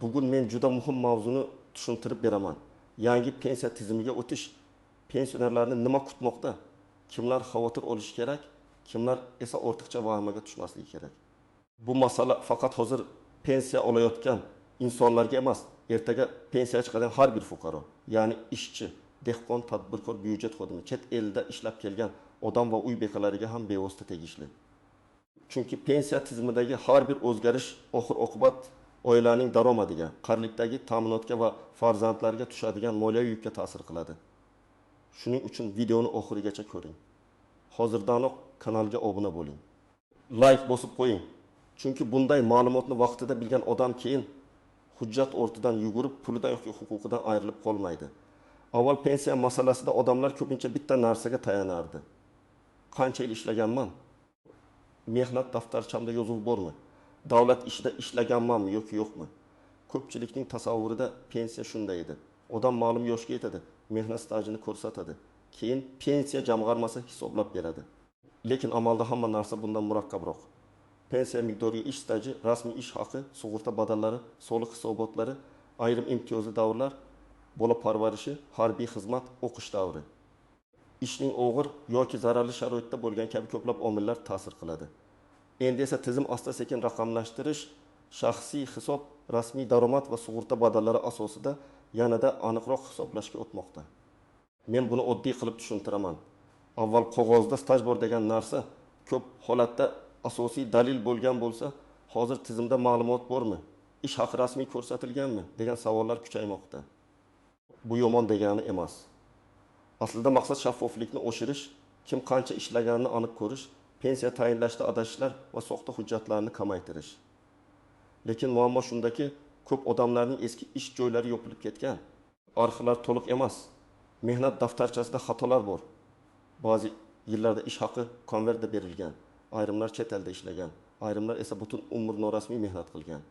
Bugun men juda muhim mavzuni tushuntirib beraman. Yangi pensiya tizimiga o'tish pensionerlarni nima kutmoqda? Kimlar xavotir olishi kerak, kimlar esa ortiqcha vahimaga tushmasligi kerak. Bu masala faqat hozir pensiya olayotgan insonlarga emas, ertaga pensiyaga chiqadigan har bir fuqaro, ya'ni ishchi, dehqon, tadbirkor, byudjet xodimi, chet elda ishlab kelgan odam va uy bekalariga ham bevosita tegishli. Chunki pensiya tizimidagi har bir o'zgarish oxir-oqibat oilaning daromadiga, qarilikdagi ta'minotga va farzandlarga tushadigan moliyaviy yukka ta'sir qiladi. Shuning uchun videoni oxirigacha ko'ring. Hozirdaanoq kanalga obuna bo'ling. Like bosib qo'ying. Chunki bunday ma'lumotni vaqtida bilgan odam keyin hujjat ortidan yugurib, pulidan yoki huquqidan ayrilib qolmaydi. Avval pensiya masalasida odamlar ko'pincha bitta narsaga tayanardi. Qancha yil ishlaganman? Mehnat daftarchamda yozuv bormi? Davlat ishida ishlaganmanmi yoki yo'qmi? Ko'pchilikning tasavvurida pensiya shunday edi. Odam ma'lum yoshga yetadi, mehnat stajini ko'rsatadi. Keyin pensiya jamg'armasi hisoblab beradi. Lekin amalda hamma narsa bundan murakkabroq. Pensiya miqdoriga ish staji, rasmiy ish haqi, sug'urta badallari, soliq hisobotlari, ayrim imtiyozli davrlar, bola parvarishi, harbiy xizmat, o'qish davri. Ishning og'ir yoki zararli sharoitda bo'lgan kabi ko'plab omillar ta'sir qiladi. Endi esa tizim asta-sekin raqamlashtirish, shaxsiy hisob, rasmiy daromad va sug'urta badallari asosida yanada aniqroq hisoblashga o'tmoqda. Men buni oddiy qilib tushuntiraman. Avval qog'ozda staj bor degan narsa ko'p holatda asosiy dalil bo'lgan bo'lsa, hozir tizimda ma'lumot bormi? Ish haqi rasmiy ko'rsatilganmi degan savollar kuchaymoqda. Bu yomon degani emas. Aslida maqsad shaffoflikni oshirish, kim qancha ishlaganini aniq ko'rish, pensiya tayinlashda adashishlar va soxta hujjatlarni kamaytirish. Lekin muammo shundaki, ko'p odamlarning eski ish joylari yopilib ketgan. Arxivlar to'liq emas. Mehnat daftarchasida xatolar bor. Ba'zi yillarda ish haqi konvertda berilgan. Ayrimlar chet elda ishlagan, ayrimlar esa butun umr norasmiy mehnat qilgan.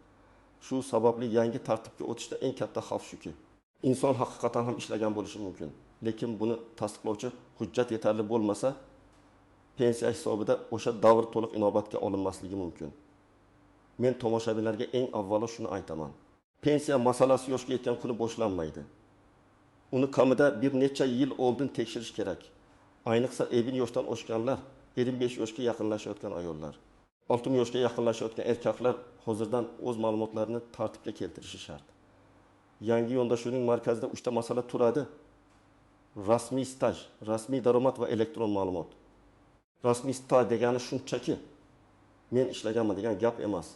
Shu sababli yangi tartibga o'tishda eng katta xavf shuki. Inson haqiqatan ham ishlagan bo'lishi mumkin, lekin buni tasdiqlovchi hujjat yetarli bo'lmasa, pensiya hisobida o'sha davr to'liq inobatga olinmasligi mumkin. Men tomoshabinlarga eng avvalo shuni aytaman. Pensiya masalasi yoshga yetgan kuni boshlanmaydi. Uni kamida bir necha yil oldin tekshirish kerak. Ayniqsa evin yoshdan oshganlar, 25 yoshga yaqinlashayotgan ayollar, 60 yoshga yaqinlashayotgan erkaklar hozirdan o'z ma'lumotlarini tartibga keltirishi shart. Yangi yondashuvning markazida 3 ta masala turadi. Rasmiy staj, rasmiy daromad va elektron ma'lumot. Rasmiy staj degani shunchaki men ishlaganman degan gap emas,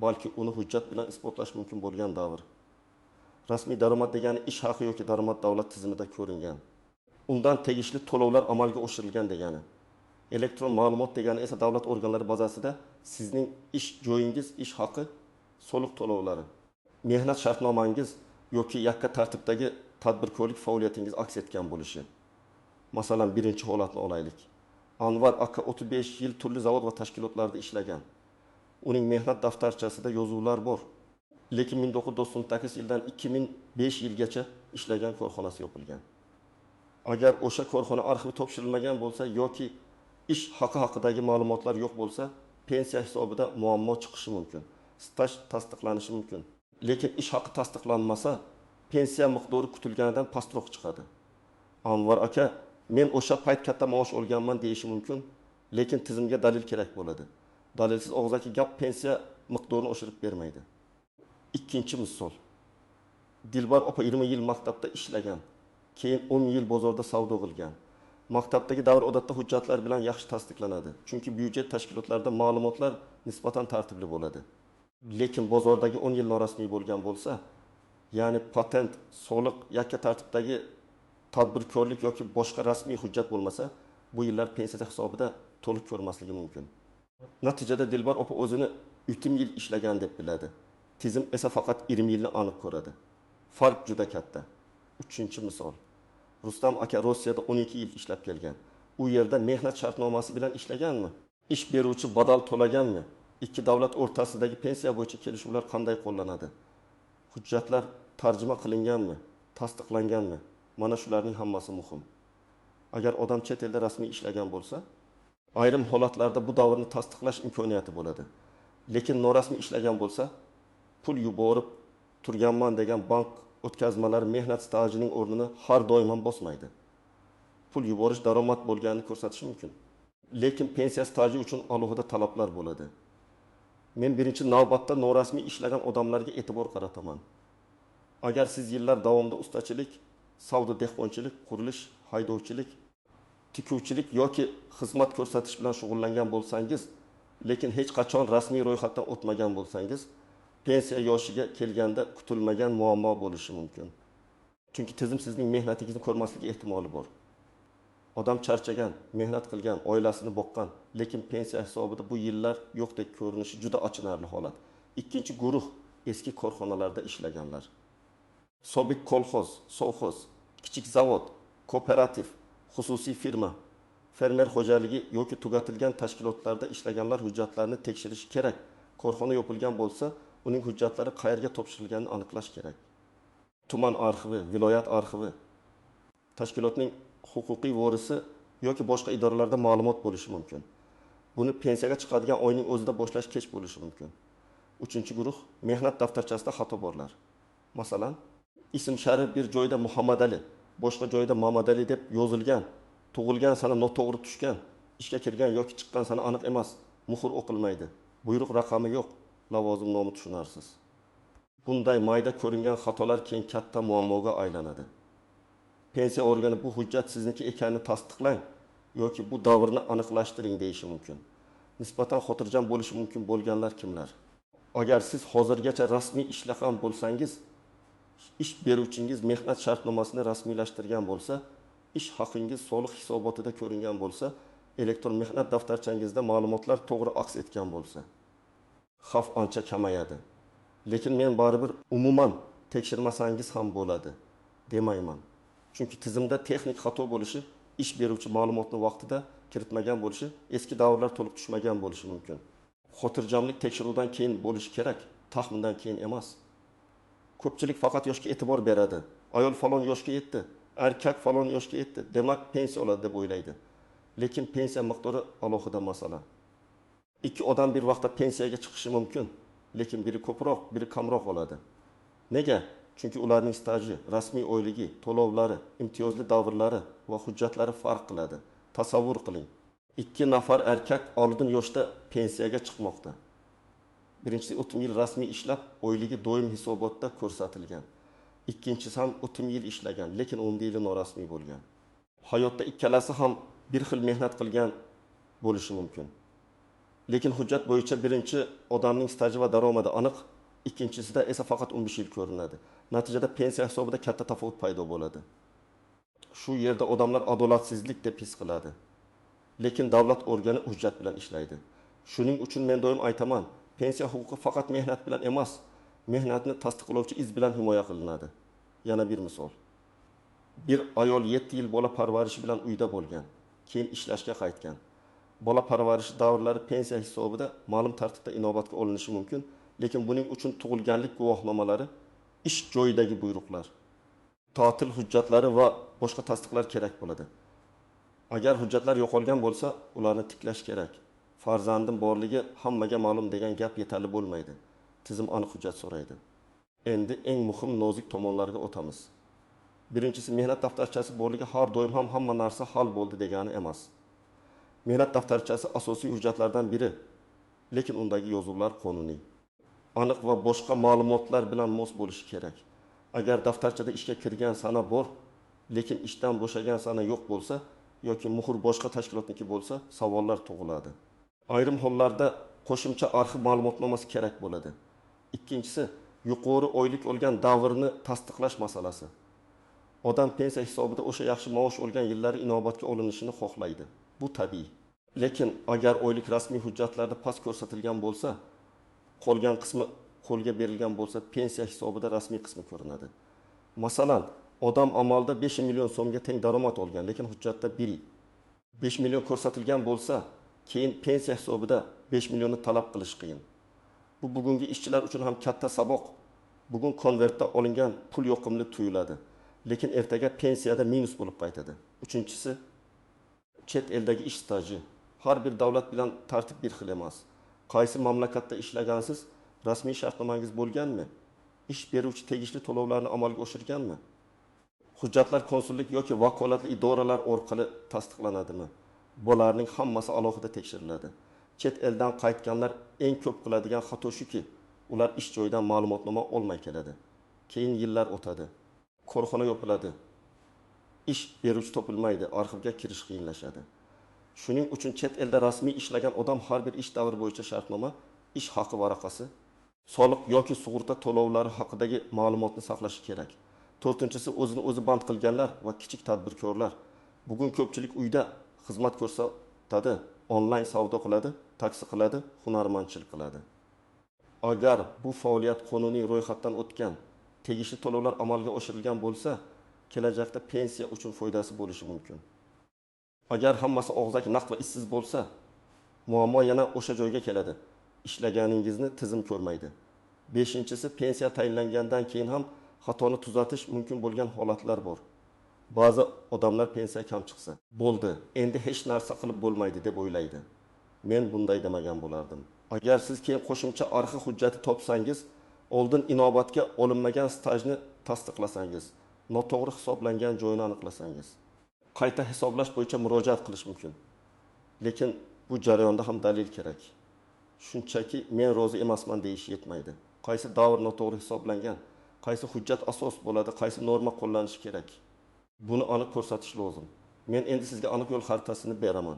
balki uni hujjat bilan isbotlash mumkin bo'lgan davr. Rasmiy daromad degani ish haqi yoki daromad davlat tizimida ko'ringan. Undan tegishli to'lovlar amalga oshirilgan degani. Elektron ma'lumot degani esa davlat organlari bazasida sizning ish joyingiz, ish haqi, soliq to'lovlari, mehnat shartnomangiz yoki yakka tartibdagi tadbirkorlik faoliyatingiz aks etgan bo'lishi. Masalan, birinchi holatni olaylik. Anvar aka 35 yil turli zavod va tashkilotlarda ishlagan. Uning mehnat daftarchasida yozuvlar bor. Lekin 1998 yildan 2005 yilgacha ishlagan korxonasi yopilgan. Agar o'sha korxona arxivi topshirilmagan bo'lsa yoki ish haqi haqidagi ma'lumotlar yo'q bo'lsa, pensiya hisobida muammo chiqishi mumkin. Staj tasdiqlanishi mumkin. Lekin ish haqi tasdiqlanmasa, pensiya miqdori kutilganidan pastroq chiqadi. Anvar aka, men o'sha payt katta maosh olganman deyishi mumkin, lekin tizimga dalil kerak bo'ladi. Dalilsiz og'zaki gap pensiya miqdorini oshirib bermaydi. Ikkinchi misol. Dilbar opa 20 yil maktabda ishlagan, keyin 10 yil bozorda savdo qilgan. Maktabdagi davr odatda hujjatlar bilan yaxshi tasdiqlanadi, chunki byudjet tashkilotlarida ma'lumotlar nisbatan tartibli bo'ladi. Lekin bozordagi 10 yil norasmiy bo'lgan bo'lsa, ya'ni patent, soliq, yakka tartibdagi tadbirkorlik yoki boshqa rasmiy hujjat bo'lmasa, bu yillar pensiya hisobida to'liq ko'rmasligi mumkin. Natijada Dilbar opa o'zini 30 yil ishlagan deb biladi. Tizim esa faqat 20 yilni aniq ko'radi. Farq juda katta. Uchinchi misol. Rustam aka Rossiyada 12 yil ishlab kelgan. U yerda mehnat shartnomasi bilan ishlaganmi? Ish beruvchi badal to'laganmi? Ikki davlat o'rtasidagi pensiya bo'yicha kelishuvlar qanday qo'llanadi? Hujjatlar tarjima qilinganmi? Tasdiqlanganmi? Mana shularning hammasi muhim. Agar odam chet elda rasmiy ishlagan bo'lsa, ayrim holatlarda bu davrni tasdiqlash imkoniyati bo'ladi. Lekin norasmiy ishlagan bo'lsa, pul yuborib, turganman degan bank o'tkazmalari mehnat stajining o'rnini har doim ham bosmaydi. Pul yuborish daromad bo'lganini ko'rsatishi mumkin. Lekin pensiya staji uchun alohida talablar bo'ladi. Men birinchi navbatda norasmiy ishlagan odamlarga e'tibor qarataman. Agar siz yillar davomida ustachilik, savdo dehqonchilik, qurilish, haydovchilik, tikuvchilik yoki xizmat ko'rsatish bilan shug'ullangan bo'lsangiz, lekin hech qachon rasmiy ro'yxatdan o'tmagan bo'lsangiz, pensiya yoshiga kelganda kutilmagan muammo bo'lishi mumkin. Chunki tizim sizning mehnatingizni ko'rmasligi ehtimoli bor. Odam charchagan, mehnat qilgan, oilasini boqqan, lekin pensiya hisobida bu yillar yo'qdek ko'rinishi juda achinarli holat. Ikkinchi guruh eski korxonalarda ishlaganlar. Sobiq kolxoz, sovxoz, kichik zavod, kooperativ, xususiy firma, fermer xo'jaligi yoki tugatilgan tashkilotlarda ishlaganlar hujjatlarini tekshirish kerak. Korxona yopilgan bo'lsa, uning hujjatlari qayerga topshirilganini aniqlash kerak. Tuman arxivi, viloyat arxivi, tashkilotning huquqiy vorisi yoki boshqa idoralarda ma'lumot bo'lishi mumkin. Buni pensiyaga chiqadigan oyning o'zida boshlash kech bo'lishi mumkin. Uchinchi guruh mehnat daftarchasida xato borlar. Masalan, ism sharif bir joyda Muhammad Ali, boshqa joyda Mamad Ali deb yozilgan, tug'ilgan sana noto'g'ri tushgan, ishga kirgan yoki chiqqan sana aniq emas, muhr o'qilmaydi. Buyruq raqami yo'q, lavozim nomi tushunarsiz. Bunday mayda ko'ringan xatolar keyin katta muammoga aylanadi. Pensiya organi bu hujjat sizniki ekanini tasdiqlang yoki bu davrni aniqlashtiring deyishi mumkin. Nisbatan xotirjam bo'lishi mumkin bo'lganlar kimlar? Agar siz hozirgacha rasmiy ishlagan bo'lsangiz, ish beruvchingiz mehnat shartnomasini rasmiylashtirgan bo'lsa, ish haqingiz soliq hisobotida ko'ringan bo'lsa, elektron mehnat daftarchangizda ma'lumotlar to'g'ri aks etgan bo'lsa, xavf ancha kamayadi. Lekin men baribir umuman tekshirmasangiz ham bo'ladi demayman. Chunki tizimda texnik xato bo'lishi, ish beruvchi ma'lumotni vaqtida kiritmagan bo'lishi, eski davrlar to'liq tushmagan bo'lishi mumkin. Xotirjamlik tekshiruvdan keyin bo'lishi kerak, taxmindan keyin emas. Ko'pchilik faqat yoshga e'tibor beradi. Ayol falon yoshga yetdi, erkak falon yoshga yetdi, demak pensiya oladi deb o'ylaydi. Lekin pensiya miqdori alohida masala. Ikki odam bir vaqtda pensiyaga chiqishi mumkin, lekin biri ko'proq, biri kamroq oladi. Nega? Chunki ularning staji, rasmiy oyligi, to'lovlari, imtiyozli davrlari va hujjatlari farq qiladi. Tasavvur qiling. 2 nafar erkak oldin yoshda pensiyaga chiqmoqda. Birinchisi 30 yil rasmiy ishlab, oyligi doim hisobotda ko'rsatilgan. Ikkinchisi ham 30 yil ishlagan, lekin 10 yili norasmiy bo'lgan. Hayotda ikkalasi ham bir xil mehnat qilgan bo'lishi mumkin. Lekin hujjat bo'yicha birinchi odamning staji va daromadi aniq, ikkinchisida esa faqat 15 yil ko'rinadi. Natijada pensiya hisobida katta tafovut paydo bo'ladi. Shu yerda odamlar adolatsizlik deb his qiladi. Lekin davlat organi hujjat bilan ishlaydi. Shuning uchun men doim aytaman, pensiya huquqi faqat mehnat bilan emas, mehnatni tasdiqlovchi iz bilan himoya qilinadi. Yana bir misol. Bir ayol 7 yil bola parvarishi bilan uyda bo'lgan, keyin ishlashga qaytgan. Bola parvarishi davrlari pensiya hisobida ma'lum tartibda inobatga olinishi mumkin, lekin buning uchun tug'ilganlik guvohnomalari, ish joyidagi buyruqlar, ta'til hujjatlari va boshqa tasdiqlar kerak bo'ladi. Agar hujjatlar yo'qolgan bo'lsa, ularni tiklash kerak. Farzandim borligi hammaga ma'lum degan gap yetarli bo'lmaydi. Tizim aniq hujjat so'raydi. Endi eng muhim nozik tomonlarga o'tamiz. Birinchisi, mehnat daftarchasi borligi har doim ham hamma narsa hal bo'ldi degani emas. Mehnat daftarchasi asosiy hujjatlardan biri, lekin undagi yozuvlar qonuniy, aniq va boshqa ma'lumotlar bilan mos bo'lishi kerak. Agar daftarchada ishga kirgan sana bor, lekin ishdan bo'shagan sana yo'q bo'lsa yoki muhr boshqa tashkilotniki bo'lsa, savollar tug'iladi. Ayrim hollarda qo'shimcha arxiv ma'lumotnomasi kerak bo'ladi. Ikkinchisi, yuqori oylik olgan davrni tasdiqlash masalasi. Odam pensiya hisobida o'sha yaxshi maosh olgan yillari inobatga olinishini xohlaydi. Bu tabiiy. Lekin agar oylik rasmiy hujjatlarda past ko'rsatilgan bo'lsa, qolgan qismi qo'lga berilgan bo'lsa, pensiya hisobida rasmiy qismi ko'rinadi. Masalan, odam amalda 5 million so'mga teng daromad olgan, lekin hujjatda 5 million ko'rsatilgan bo'lsa, keyin pensiya hisobida 5 millionni talab qilish qiyin. Bu bugungi ishchilar uchun ham katta saboq. Bugun konvertda olingan pul yoqimli tuyuladi, lekin ertaga pensiyada minus bo'lib qaytadi. Uchinchisi, chet eldagi ish staji. Har bir davlat bilan tartib bir xil emas. Qaysi mamlakatda ishlagansiz, rasmiy shartnomangiz bo'lganmi? ish beruvchi tegishli to'lovlarni amalga oshirganmi? Hujjatlar konsullik yoki vakolatli idoralar orqali tasdiqlanadimi? Bularning hammasi alohida tekshiriladi. Chet eldan qaytganlar eng ko'p qiladigan xato shuki, ular ish joyidan ma'lumotnoma olmay keladi. Keyin yillar o'tadi. Korxona yopiladi. Ish beruvchi topilmaydi, arxivga kirish qiyinlashadi. Shuning uchun chet elda rasmiy ishlagan odam har bir ish davri bo'yicha shartnoma, ish haqi varaqasi, soliq yoki sug'urta to'lovlari haqidagi ma'lumotni saqlashi kerak. To'rtinchisi, o'zini o'zi band qilganlar va kichik tadbirkorlar. Bugun ko'pchilik uyda xizmat ko'rsatadi, onlayn savdo qiladi, taksi qiladi, hunarmandchilik qiladi. Agar bu faoliyat qonuniy ro'yxatdan o'tgan, tegishli to'lovlar amalga oshirilgan bo'lsa, kelajakda pensiya uchun foydasi bo'lishi mumkin. Agar hammasi og'zaki naqd va ishsiz bo'lsa, muammo yana o'sha joyga keladi. Ishlaganingizni tizim ko'rmaydi. Beshinchisi, pensiya tayinlangandan keyin ham xatoni tuzatish mumkin bo'lgan holatlar bor. Ba'zi odamlar pensiya kam chiqsa, bo'ldi, endi hech narsa qilib bo'lmaydi deb o'ylaydi. Men bunday demagan bo'lardim. Agar siz keyin qo'shimcha arxiv hujjati topsangiz, oldin inobatga olinmagan stajni tasdiqlasangiz, noto'g'ri hisoblangan joyini aniqlasangiz, qayta hisoblash bo'yicha murojaat qilish mumkin. Lekin bu jarayonda ham dalil kerak. Shunchaki men rozi emasman deyish yetmaydi. Qaysi davr noto'g'ri hisoblangan, qaysi hujjat asos bo'ladi, qaysi norma qo'llanishi kerak. Buni aniq ko'rsatish lozim. Men endi sizga aniq yo'l xaritasini beraman.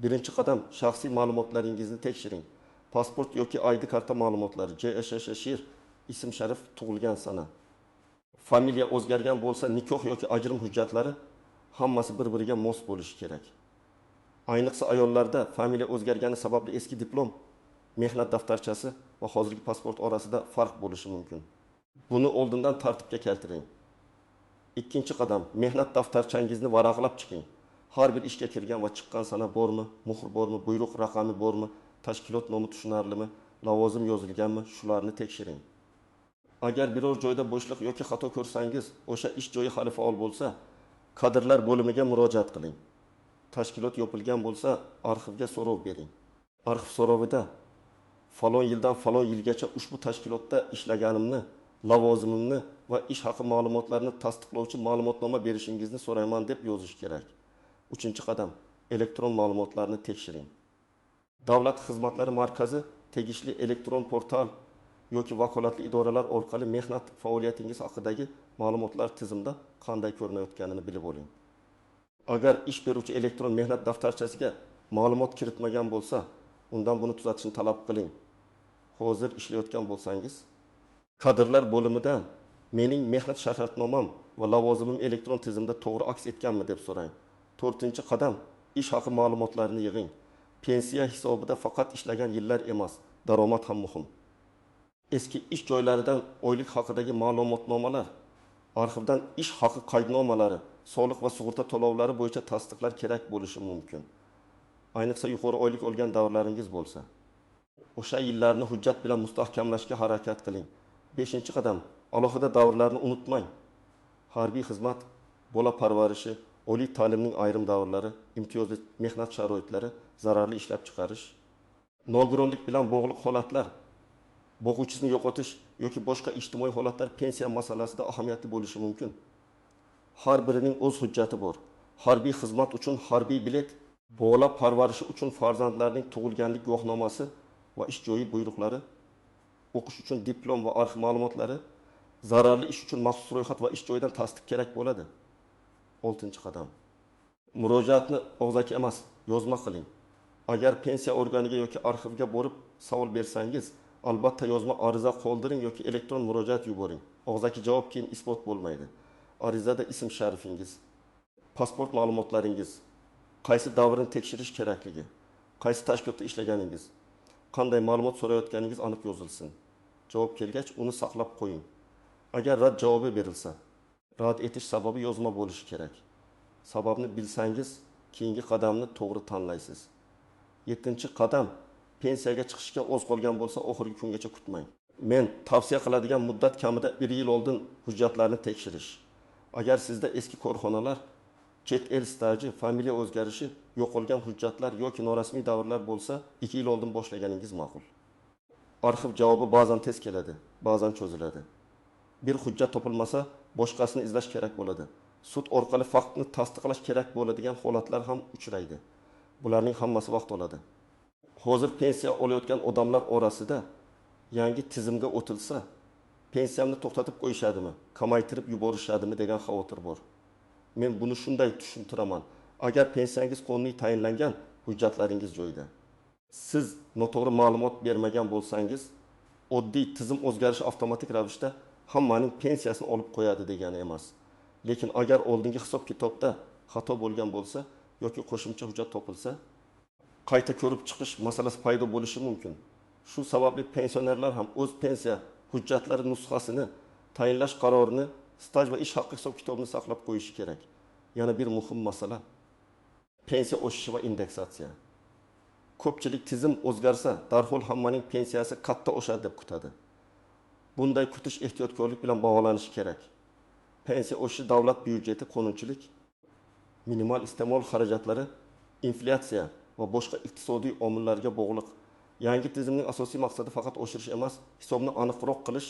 Birinchi qadam, shaxsiy ma'lumotlaringizni tekshiring. Pasport yoki ID karta ma'lumotlari, JSHSHIR, ism sharif, tug'ilgan sana. Familiya o'zgargan bo'lsa, nikoh yoki ajrim hujjatlari hammasi bir-biriga mos bo'lishi kerak. Ayniqsa ayollarda familiya o'zgargani sababli eski diplom, mehnat daftarchasi va hozirgi pasport orasida farq bo'lishi mumkin. Buni oldindan tartibga keltiring. Ikkinchi qadam, mehnat daftarchangizni varaqlab chiqing. Har bir ishga kirgan va chiqqan sana bormi, muhr bormi, buyruq raqami bormi, tashkilot nomi tushunarlimi, lavozim yozilganmi, shularni tekshiring. Agar biror joyda bo'shliq yoki xato ko'rsangiz, o'sha ish joyi hali faol bo'lsa, kadrlar bo'limiga murojaat qiling. Tashkilot yopilgan bo'lsa, arxivga so'rov bering. Arxiv so'rovida falon yildan falon yilgacha ushbu tashkilotda ishlaganimni, lavozimimni va ish haqi ma'lumotlarini tasdiqlovchi ma'lumotnoma berishingizni so'rayman deb yozish kerak. Uchinchi qadam, elektron ma'lumotlarni tekshiring. Davlat xizmatlari markazi tegishli elektron portal yoki vakolatli idoralar orqali mehnat faoliyatingiz haqidagi ma'lumotlar tizimda qanday ko'rinayotganini bilib oling. Agar ish beruvchi elektron mehnat daftarchasiga ma'lumot kiritmagan bo'lsa, undan buni tuzatishni talab qiling. Hozir ishlayotgan bo'lsangiz, kadrlar bo'limidan mening mehnat shartnomam va lavozimim elektron tizimda to'g'ri aks etganmi deb so'rang. To'rtinchi qadam, ish haqi ma'lumotlarini yig'ing. Pensiya hisobida faqat ishlagan yillar emas, daromad ham muhim. Eski ish joylaridan oylik haqidagi ma'lumotnomalar, arxivdan ish haqi qaydnomalari, soliq va sug'urta to'lovlari bo'yicha tasdiqlar kerak bo'lishi mumkin. Ayniqsa yuqori oylik olgan davrlaringiz bo'lsa. O'sha yillarni hujjat bilan mustahkamlashga harakat qiling. Beshinchi qadam, alohida davrlarni unutmang. Harbiy xizmat, bola parvarishi, oliy ta'limning ayrim davrlari, imtiyozli mehnat sharoitlari, zararli ishlab chiqarish, nogironlik bilan bog'liq holatlar, bo'g'uvchisini yo'qotish yoki boshqa ijtimoiy holatlar pensiya masalasida ahamiyatli bo'lishi mumkin. Har birining o'z hujjati bor. Harbiy xizmat uchun harbiy bilet, bola parvarishi uchun farzandlarning tug'ilganlik guvohnomasi va ish joyi buyruqlari, o'qish uchun diplom va arxiv ma'lumotlari, zararli ish uchun maxsus ro'yxat va ish joyidan tasdiq kerak bo'ladi. 6-qadam. Murojaatni og'zaki emas, yozma qiling. Agar pensiya organiga yoki arxivga borib savol bersangiz, albatta yozma ariza qoldiring yoki elektron murojaat yuboring. Og'zaki javob keyin isbot bo'lmaydi. Arizada ism sharifingiz, pasport ma'lumotlaringiz, qaysi davrni tekshirish kerakligi, qaysi tashkilotda ishlaganingiz, qanday ma'lumot so'rayotganingiz aniq yozilsin. Javob kelgach, uni saqlab qo'ying. Agar rad javobi berilsa, rad etish sababi yozma bo'lishi kerak. Sababni bilsangiz, keyingi qadamni to'g'ri tanlaysiz. 7-qadam, pensiyaga chiqishga oz qolgan bo'lsa, oxirgi kungacha kutmang. Men tavsiya qiladigan muddat kamida 1 yil oldin hujjatlarni tekshirish. Agar sizda eski korxonalar, chet el staji, familiya o'zgarishi, yo'qolgan hujjatlar yoki norasmiy davrlar bo'lsa, 2 yil oldin boshlaganingiz ma'qul. Arxiv javobi ba'zan tez keladi, ba'zan cho'ziladi. bir hujjat topilmasa, boshqasini izlash kerak bo'ladi. Sud orqali faktni tasdiqlash kerak bo'ladigan holatlar ham uchraydi. Bularning hammasi vaqt oladi. Hozir pensiya olayotgan odamlar orasida yangi tizimga o'tilsa, pensiyamni to'xtatib qo'yishadimi, kamaytirib yuborishadimi degan xavotir bor. Men buni shunday tushuntiraman. Agar pensiyangiz qonuniy tayinlangan, hujjatlaringiz joyida. Siz noto'g'ri ma'lumot bermagan bo'lsangiz, oddiy tizim o'zgarishi avtomatik ravishda hammaning pensiyasini olib qo'yadi degani emas. Lekin agar oldingi hisob-kitobda xato bo'lgan bo'lsa yoki qo'shimcha hujjat topilsa, qayta ko'rib chiqish masalasi paydo bo'lishi mumkin. Shu sababli pensionerlar ham o'z pensiya hujjatlari nusxasini, tayinlash qarorini, staj va ish haqqi hisob-kitobini saqlab qo'yishi kerak. Yana bir muhim masala pensiya o'sishi va indeksatsiya. Ko'pchilik tizim o'zgarsa, darhol hammaning pensiyasi katta oshadi deb kutadi. Bunday kutish ehtiyotkorlik bilan bog'lanishi kerak. Pensiya o'sishi davlat byudjeti, qonunchilik, minimal iste'mol xarajatlari, inflyatsiya va boshqa iqtisodiy omillarga bog'liq. Yangi tizimning asosiy maqsadi faqat oshirish emas, hisobni aniqroq qilish,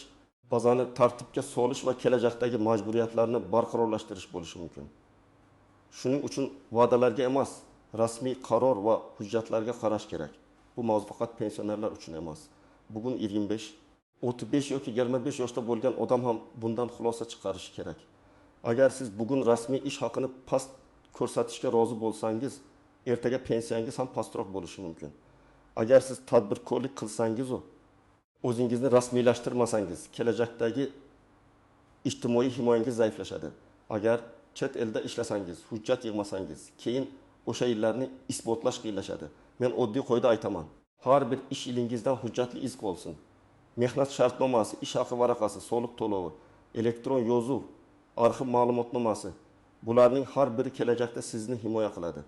bazani tartibga solish va kelajakdagi majburiyatlarni barqarorlashtirish bo'lishi mumkin. Shuning uchun va'dalarga emas, rasmiy qaror va hujjatlarga qarash kerak. Bu mavzu faqat pensionerlar uchun emas. Bugun 25, 35 yoki 25 yoshda bo'lgan odam ham bundan xulosa chiqarishi kerak. Agar siz bugun rasmiy ish haqini past ko'rsatishga rozi bo'lsangiz, ertaga pensiyangiz ham pastroq bo'lishi mumkin. Agar siz tadbirkorlik qilsangiz, o'zingizni rasmiylashtirmasangiz, kelajakdagi ijtimoiy himoyangiz zaiflashadi. Agar chet elda ishlasangiz, hujjat yig'masangiz, keyin o'sha yillarni isbotlash qiyinlashadi. Men oddiy qo'yda aytaman. Har bir ish yilingizdan hujjatli iz bo'lsin. Mehnat shartnomasi, ish haqi varaqasi, soliq to'lovi, elektron yozuv, arxiv ma'lumotnomasi. Bularning har biri kelajakda sizni himoya qiladi.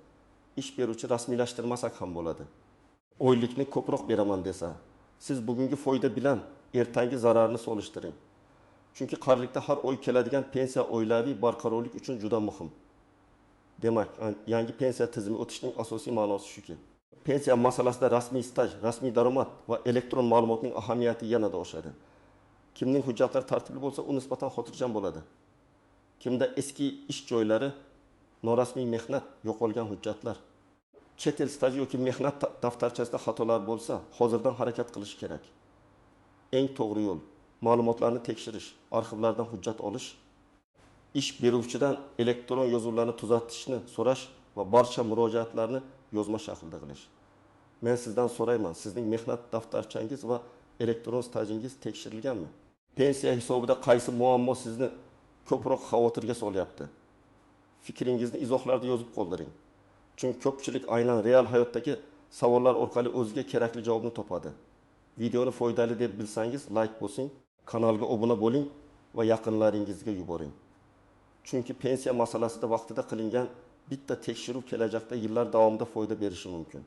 Ish beruvchi rasmiylashtirmasak ham bo'ladi. Oylikni ko'proq beraman desa, siz bugungi foyda bilan ertangi zararni solishtiring. Chunki qarlikda har oy keladigan pensiya oilaviy barqarorlik uchun juda muhim. Demak, yangi pensiya tizimi o'tishning asosiy ma'nosi shuki, pensiya masalasida rasmiy staj, rasmiy daromad va elektron ma'lumotning ahamiyati yanada oshadi. Kimning hujjatlari tartibli bo'lsa, u nisbatan xotirjam bo'ladi. Kimda eski ish joylari, norasmiy mehnat, yo'qolgan hujjatlar, chet el staji yoki mehnat daftarchasida xatolar bo'lsa, hozirdan harakat qilish kerak. Eng to'g'ri yo'l ma'lumotlarni tekshirish, arxivlardan hujjat olish, ish beruvchidan elektron yozuvlarni tuzatishni so'rash va barcha murojaatlarni yozma shaklda qilish. Men sizdan so'rayman, sizning mehnat daftarchangiz va elektron stajingiz tekshirilganmi? Pensiya hisobida qaysi muammo sizni ko'proq xavotirga solyapti? Fikringizni izohlarda yozib qoldiring. Chunki ko'pchilik aynan real hayotdagi savollar orqali o'ziga kerakli javobni topadi. Videoni foydali deb bilsangiz, like bosing, kanalga obuna bo'ling va yaqinlaringizga yuboring. Chunki pensiya masalasida vaqtida qilingan bitta tekshiruv kelajakda yillar davomida foyda berishi mumkin.